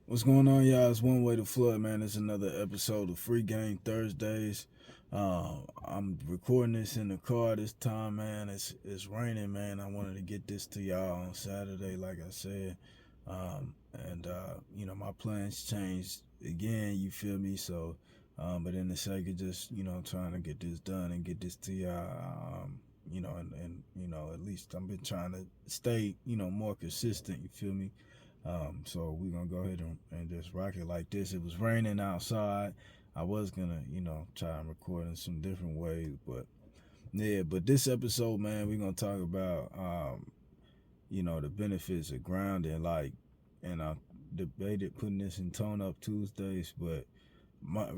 What's going on, y'all? It's One Way to Flood, man. It's another episode of Free Game Thursdays. I'm recording this in the car this time, man. It's raining, man. I wanted to get this to y'all on Saturday, like I said. My plans changed again, you feel me? So, but in the sake of just, trying to get this done and get this to y'all, at least I've been trying to stay, more consistent, you feel me? So we're gonna go ahead and just rock it like this. It was raining outside. I was gonna, try and record in some different ways, but yeah, but this episode, man, we're gonna talk about the benefits of grounding, and I debated putting this in Tone Up Tuesdays, but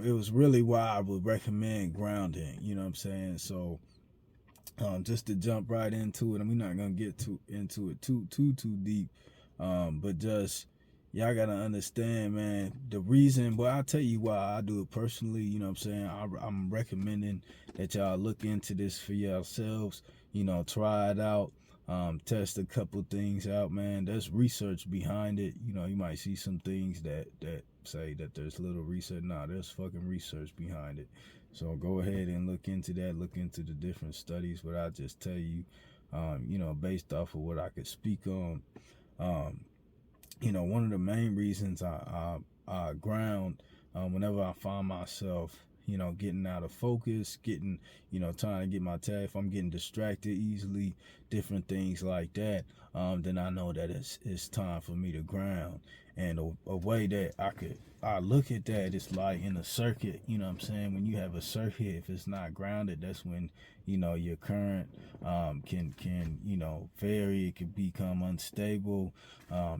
it was really why I would recommend grounding, you know what I'm saying? So just to jump right into it, and we're not gonna get into it too deep. But just y'all gotta understand, man, the reason, well, I'll tell you why I do it personally, you know what I'm saying? I'm recommending that y'all look into this for yourselves, try it out, test a couple things out, man. There's research behind it. You might see some things that say that there's little research. Nah, there's fucking research behind it. So go ahead and look into that, look into the different studies, but I'll just tell you, based off of what I could speak on. One of the main reasons I ground whenever I find myself, getting out of focus, trying to get my task, if I'm getting distracted easily, different things like that, then I know that it's time for me to ground. And a way that I look at that is like in a circuit, you know what I'm saying? When you have a circuit, if it's not grounded, that's when, your current can vary, it can become unstable,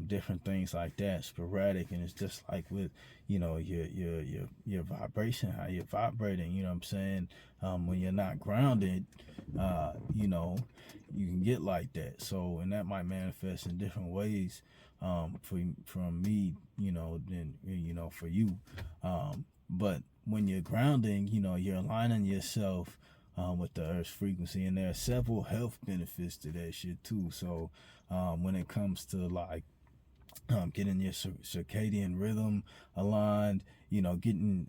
different things like that, sporadic. And it's just like with, your vibration, how you're vibrating, you know what I'm saying? When you're not grounded, you can get like that. So, and that might manifest in different ways, from me, than, for you. But when you're grounding, you're aligning yourself with the earth's frequency, and there are several health benefits to that shit too. So when it comes to like getting your circadian rhythm aligned, getting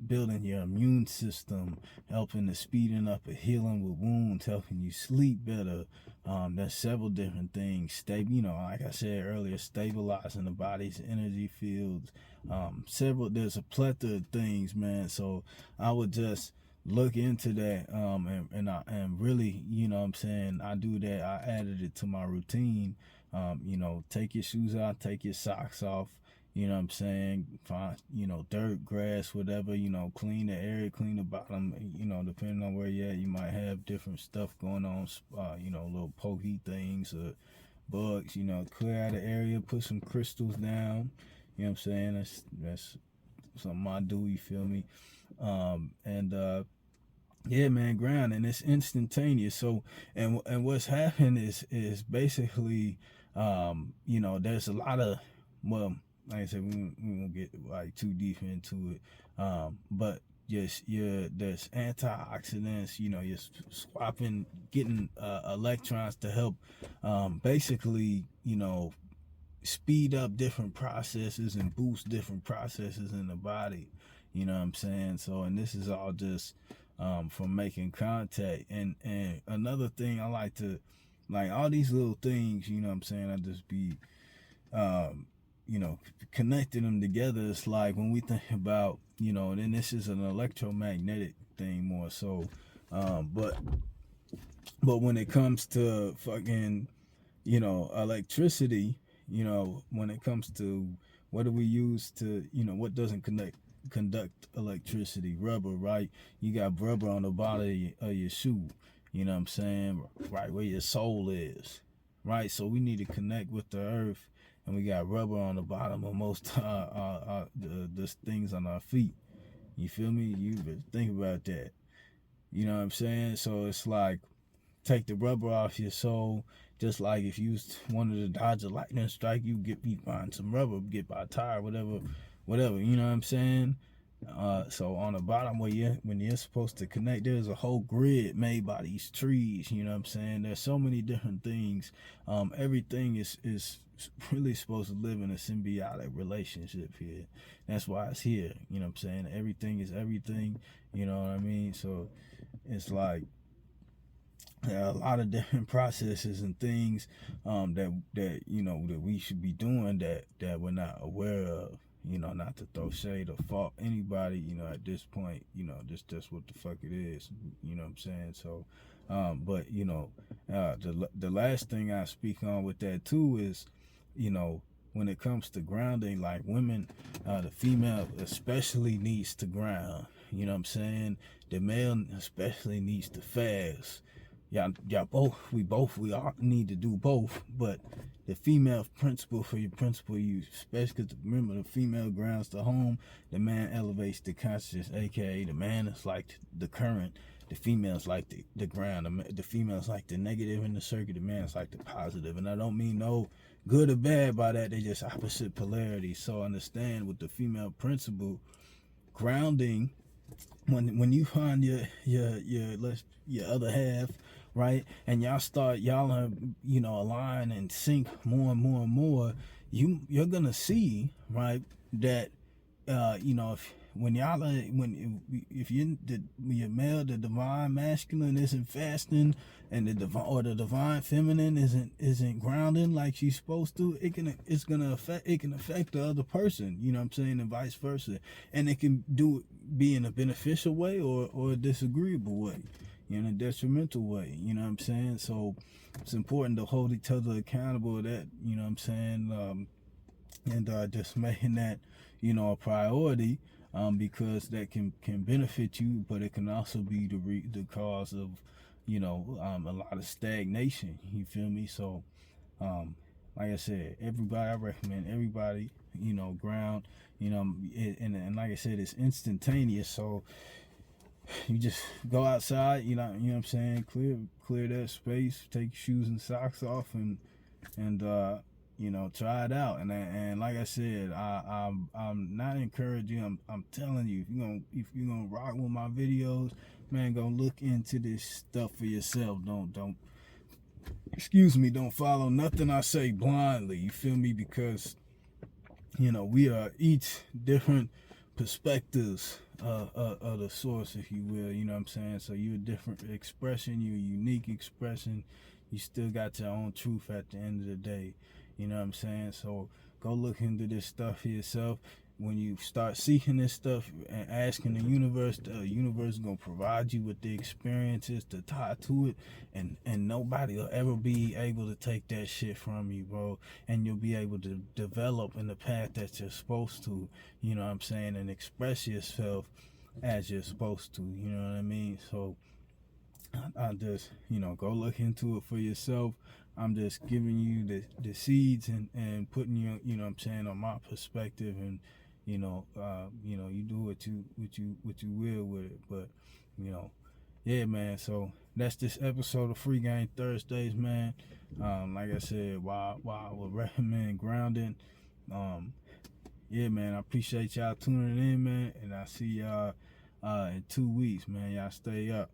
building your immune system, helping to speeding up a healing with wounds, helping you sleep better. There's several different things. Like I said earlier, stabilizing the body's energy fields. There's a plethora of things, man. So I would just look into that, and really, what I'm saying, I do that. I added it to my routine. Take your shoes out, take your socks off, you know what I'm saying? Find, dirt, grass, whatever, clean the area, clean the bottom, depending on where you're at, you might have different stuff going on, little pokey things or bugs, clear out the area, put some crystals down, you know what I'm saying? That's something I do, you feel me? Yeah, man, ground, and it's instantaneous. So, and what's happened is basically, there's a lot of, well, like I said, we won't get like too deep into it, but yes, there's antioxidants. You're swapping, getting electrons to help, basically, speed up different processes and boost different processes in the body. You know what I'm saying? So, and this is all just from making contact. And another thing I like to, like all these little things, you know what I'm saying? I just be, connecting them together. It's like when we think about, and then this is an electromagnetic thing more so. But when it comes to fucking, electricity, when it comes to what do we use to, what doesn't conduct electricity? Rubber, right? You got rubber on the bottom of your shoe, you know what I'm saying? Right where your soul is, right? So we need to connect with the earth, and we got rubber on the bottom of most the things on our feet. You feel me? You think about that. You know what I'm saying? So it's like, take the rubber off your soul. Just like if you wanted to dodge a lightning strike, you find some rubber, get by a tire, whatever, you know what I'm saying? So on the bottom when you're supposed to connect, there's a whole grid made by these trees. You know what I'm saying? There's so many different things. Everything is really supposed to live in a symbiotic relationship here. That's why it's here. You know what I'm saying? Everything is everything. You know what I mean? So it's like a lot of different processes and things that you know that we should be doing that we're not aware of. You know, not to throw shade or fault anybody, you know, at this point, you know, just what the fuck it is, you know what I'm saying? So, but, you know, the last thing I speak on with that too is, you know, when it comes to grounding, like women, the female especially needs to ground, you know what I'm saying? The male especially needs to fast. We all need to do both, but the female principle for your principal use, especially because remember, the female grounds the home, the man elevates the consciousness, aka the man is like the current, the female is like the ground, the female is like the negative in the circuit, the man is like the positive. And I don't mean no good or bad by that, they just opposite polarity. So understand with the female principle, grounding, when you find your other half, right, and y'all are, you know, align and sync more and more and more, you're gonna see, right, that you know, if your male, the divine masculine isn't fasting, and the divine feminine isn't grounding like she's supposed to, it can affect the other person, you know what I'm saying, and vice versa. And it can be in a beneficial way or a disagreeable way, in a detrimental way, you know what I'm saying? So it's important to hold each other accountable to that, you know what I'm saying? And just making that, you know, a priority, because that can benefit you, but it can also be the cause of, you know, a lot of stagnation, you feel me? So like I said, I recommend everybody, you know, ground, you know, and like I said, it's instantaneous. So you just go outside, you know what I'm saying, clear that space, take your shoes and socks off, and you know, try it out. And like I said, I'm not encouraging. I'm telling you, if you're gonna rock with my videos, man, go look into this stuff for yourself. Don't follow nothing I say blindly. You feel me? Because, you know, we are each different perspectives of the source, if you will. You know what I'm saying? So you're a different expression. You're a unique expression. You still got your own truth at the end of the day. You know what I'm saying? So go look into this stuff for yourself. When you start seeking this stuff and asking the universe is going to provide you with the experiences to tie to it, and nobody will ever be able to take that shit from you, bro. And you'll be able to develop in the path that you're supposed to, you know what I'm saying, and express yourself as you're supposed to, you know what I mean? So I just, you know, go look into it for yourself. I'm just giving you the seeds and putting you, you know what I'm saying, on my perspective, and you know, you do what you will with it. But, you know, yeah, man. So that's this episode of Free Game Thursdays, man. Like I said, while I would recommend grounding, yeah, man, I appreciate y'all tuning in, man, and I see y'all in 2 weeks, man. Y'all stay up.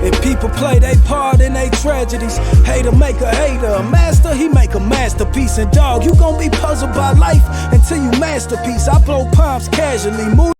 If people play their part in their tragedies, hater make a hater a master, he make a masterpiece. And dog, you gon' be puzzled by life until you masterpiece. I blow palms casually, move